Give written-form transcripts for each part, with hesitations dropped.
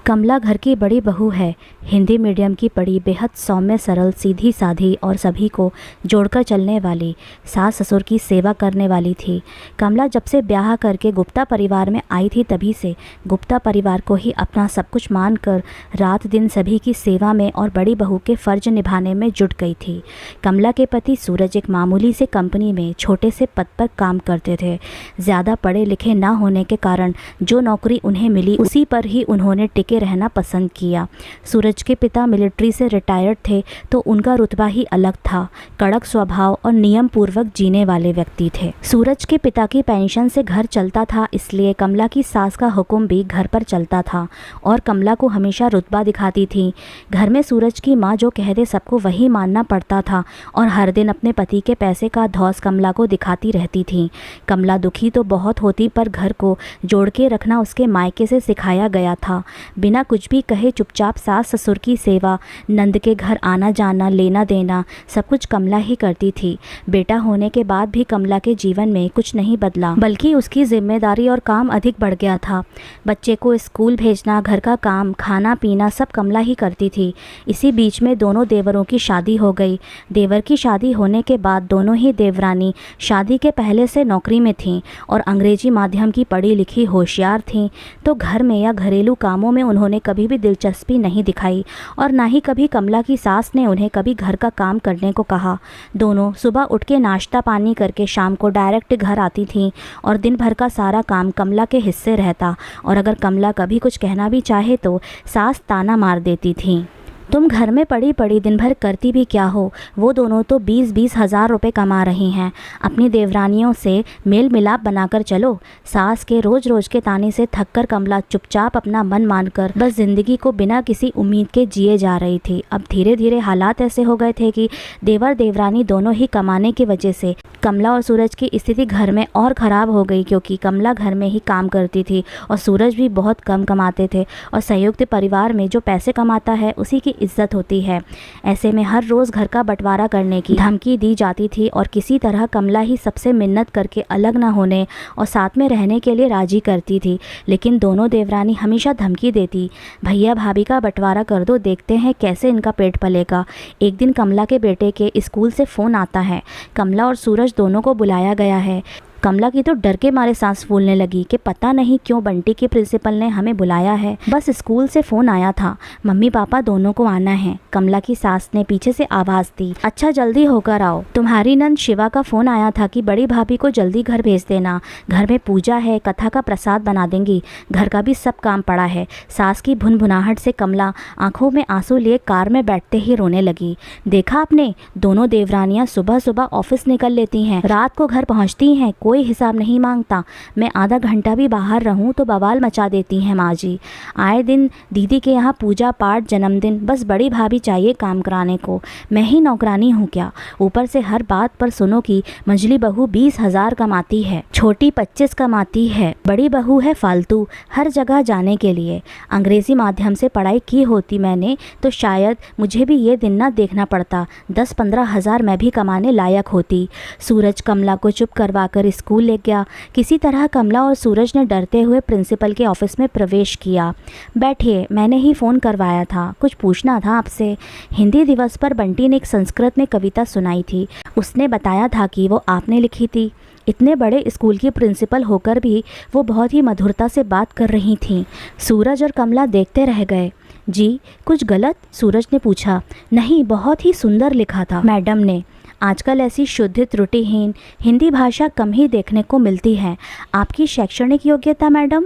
कमला घर की बड़ी बहू है, हिंदी मीडियम की पढ़ी, बेहद सौम्य, सरल, सीधी साधी और सभी को जोड़कर चलने वाली, सास ससुर की सेवा करने वाली थी। कमला जब से ब्याह करके गुप्ता परिवार में आई थी तभी से गुप्ता परिवार को ही अपना सब कुछ मानकर रात दिन सभी की सेवा में और बड़ी बहू के फर्ज निभाने में जुट गई थी। कमला के पति सूरज एक मामूली से कंपनी में छोटे से पद पर काम करते थे। ज़्यादा पढ़े लिखे ना होने के कारण जो नौकरी उन्हें मिली उसी पर ही उन्होंने टिके रहना पसंद किया। सूरज के पिता मिलिट्री से रिटायर्ड थे तो उनका रुतबा ही अलग था। कड़क स्वभाव और नियम पूर्वक जीने वाले व्यक्ति थे। सूरज के पिता की पेंशन से घर चलता था, इसलिए कमला की सास का हुक्म भी घर पर चलता था और कमला को हमेशा रुतबा दिखाती थी। घर में सूरज की माँ जो कह दे सबको वही मानना पड़ता था और हर दिन अपने पति के पैसे का धौंस कमला को दिखाती रहती थी। कमला दुखी तो बहुत होती पर घर को जोड़ के रखना उसके मायके से सिखाया गया था। बिना कुछ भी कहे चुपचाप सास ससुर की सेवा, नंद के घर आना जाना, लेना देना सब कुछ कमला ही करती थी। बेटा होने के बाद भी कमला के जीवन में कुछ नहीं बदला, बल्कि उसकी जिम्मेदारी और काम अधिक बढ़ गया था। बच्चे को स्कूल भेजना, घर का काम, खाना पीना सब कमला ही करती थी। इसी बीच में दोनों देवरों की शादी हो गई। देवर की शादी होने के बाद दोनों ही देवरानी शादी के पहले से नौकरी में थीं और अंग्रेजी माध्यम की पढ़ी लिखी होशियार थीं, तो घर में या घरेलू कामों में उन्होंने कभी भी दिलचस्पी नहीं दिखाई और ना ही कभी कमला की सास ने उन्हें कभी घर का काम करने को कहा। दोनों सुबह उठ के नाश्ता पानी करके शाम को डायरेक्ट घर आती थीं और दिन भर का सारा काम कमला के हिस्से रहता और अगर कमला कभी कुछ कहना भी चाहे तो सास ताना मार देती थी, तुम घर में पड़ी पड़ी दिन भर करती भी क्या हो। वो दोनों तो 20-20 हज़ार रुपये कमा रही हैं, अपनी देवरानियों से मेल मिलाप बनाकर चलो। सास के रोज़ रोज़ के ताने से थककर कमला चुपचाप अपना मन मानकर बस ज़िंदगी को बिना किसी उम्मीद के जिए जा रही थी। अब धीरे धीरे हालात ऐसे हो गए थे कि देवर देवरानी दोनों ही कमाने की वजह से कमला और सूरज की स्थिति घर में और ख़राब हो गई, क्योंकि कमला घर में ही काम करती थी और सूरज भी बहुत कम कमाते थे और संयुक्त परिवार में जो पैसे कमाता है उसी की इज्जत होती है। ऐसे में हर रोज़ घर का बंटवारा करने की धमकी दी जाती थी और किसी तरह कमला ही सबसे मिन्नत करके अलग ना होने और साथ में रहने के लिए राजी करती थी। लेकिन दोनों देवरानी हमेशा धमकी देती, भैया भाभी का बंटवारा कर दो, देखते हैं कैसे इनका पेट पलेगा। एक दिन कमला के बेटे के स्कूल से फ़ोन आता है, कमला और सूरज दोनों को बुलाया गया है। कमला की तो डर के मारे सांस फूलने लगी कि पता नहीं क्यों बंटी के प्रिंसिपल ने हमें बुलाया है। बस स्कूल से फ़ोन आया था, मम्मी पापा दोनों को आना है। कमला की सास ने पीछे से आवाज़ दी, अच्छा जल्दी होकर आओ, तुम्हारी नंद शिवा का फ़ोन आया था कि बड़ी भाभी को जल्दी घर भेज देना, घर में पूजा है, कथा का प्रसाद बना देंगी, घर का भी सब काम पड़ा है। सास की भुनभुनाहट से कमला आंखों में आंसू लिए कार में बैठते ही रोने लगी। देखा आपने, दोनों देवरानियाँ सुबह सुबह ऑफिस निकल लेती हैं, रात को घर पहुँचती हैं, कोई हिसाब नहीं मांगता। मैं आधा घंटा भी बाहर रहूं तो बवाल मचा देती हैं माँ जी। आए दिन दीदी के यहाँ पूजा पाठ, जन्मदिन, बस बड़ी भाभी चाहिए काम कराने को। मैं ही नौकरानी हूँ क्या? ऊपर से हर बात पर सुनो कि मंझली बहू 20 हज़ार कमाती है, छोटी 25 कमाती है, बड़ी बहू है फालतू हर जगह जाने के लिए। अंग्रेजी माध्यम से पढ़ाई की होती मैंने तो शायद मुझे भी ये दिन ना देखना पड़ता, 10-15 हज़ार मैं भी कमाने लायक होती। सूरज कमला को चुप करवा कर स्कूल ले गया। किसी तरह कमला और सूरज ने डरते हुए प्रिंसिपल के ऑफिस में प्रवेश किया। बैठिए, मैंने ही फ़ोन करवाया था, कुछ पूछना था आपसे। हिंदी दिवस पर बंटी ने एक संस्कृत में कविता सुनाई थी, उसने बताया था कि वो आपने लिखी थी। इतने बड़े स्कूल की प्रिंसिपल होकर भी वो बहुत ही मधुरता से बात कर रही थीं। सूरज और कमला देखते रह गए। जी कुछ गलत? सूरज ने पूछा। नहीं, बहुत ही सुंदर लिखा था मैडम ने। आजकल ऐसी शुद्ध त्रुटिहीन हिंदी भाषा कम ही देखने को मिलती है। आपकी शैक्षणिक योग्यता मैडम?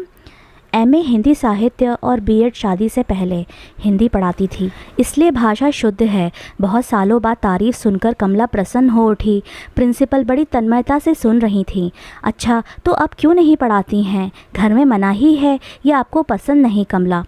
एमए हिंदी साहित्य और बीएड शादी से पहले हिंदी पढ़ाती थी, इसलिए भाषा शुद्ध है। बहुत सालों बाद तारीफ सुनकर कमला प्रसन्न हो उठी। प्रिंसिपल बड़ी तन्मयता से सुन रही थी। अच्छा, तो अब क्यों नहीं पढ़ाती हैं? घर में मनाही है या आपको पसंद नहीं? कमला,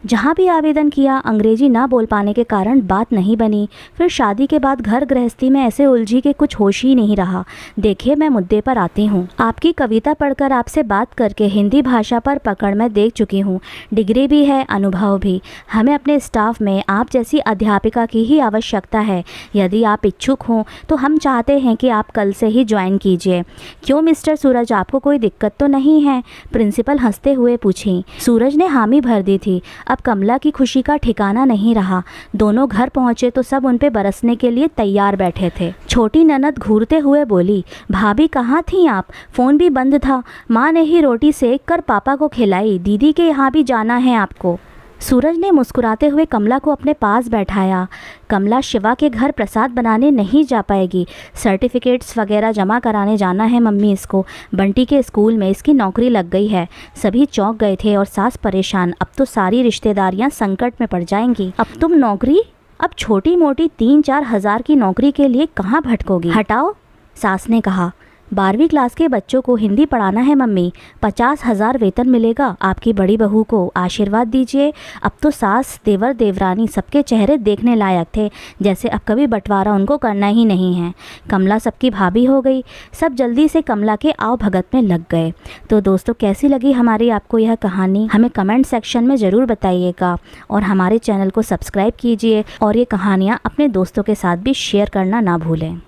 जहाँ भी आवेदन किया अंग्रेजी ना बोल पाने के कारण बात नहीं बनी। फिर शादी के बाद घर गृहस्थी में ऐसे उलझी कि कुछ होश ही नहीं रहा। देखिए, मैं मुद्दे पर आती हूँ। आपकी कविता पढ़कर, आपसे बात करके हिंदी भाषा पर पकड़ मैं देख चुकी हूँ। डिग्री भी है, अनुभव भी। हमें अपने स्टाफ में आप जैसी अध्यापिका की ही आवश्यकता है। यदि आप इच्छुक हों तो हम चाहते हैं कि आप कल से ही ज्वाइन कीजिए। क्यों मिस्टर सूरज, आपको कोई दिक्कत तो नहीं है? प्रिंसिपल हंसते हुए पूछी। सूरज ने हामी भर दी थी। अब अब कमला की खुशी का ठिकाना नहीं रहा। दोनों घर पहुंचे तो सब उन पे बरसने के लिए तैयार बैठे थे। छोटी ननद घूरते हुए बोली, भाभी कहाँ थी आप? फ़ोन भी बंद था। माँ ने ही रोटी सेक कर पापा को खिलाई। दीदी के यहाँ भी जाना है आपको। सूरज ने मुस्कुराते हुए कमला को अपने पास बैठाया। कमला शिवा के घर प्रसाद बनाने नहीं जा पाएगी। सर्टिफिकेट्स वगैरह जमा कराने जाना है मम्मी इसको। बंटी के स्कूल में इसकी नौकरी लग गई है। सभी चौंक गए थे और सास परेशान। अब तो सारी रिश्तेदारियां संकट में पड़ जाएंगी। अब तुम नौकरी, अब छोटी मोटी 3-4 हज़ार की नौकरी के लिए कहाँ भटकोगी? हटाओ, सास ने कहा। 12वीं क्लास के बच्चों को हिंदी पढ़ाना है मम्मी। 50,000 वेतन मिलेगा। आपकी बड़ी बहू को आशीर्वाद दीजिए। अब तो सास, देवर, देवरानी सबके चेहरे देखने लायक थे, जैसे अब कभी बंटवारा उनको करना ही नहीं है। कमला सबकी भाभी हो गई। सब जल्दी से कमला के आव भगत में लग गए। तो दोस्तों, कैसी लगी हमारी आपको यह कहानी? हमें कमेंट सेक्शन में ज़रूर बताइएगा और हमारे चैनल को सब्सक्राइब कीजिए और ये कहानियाँ अपने दोस्तों के साथ भी शेयर करना ना भूलें।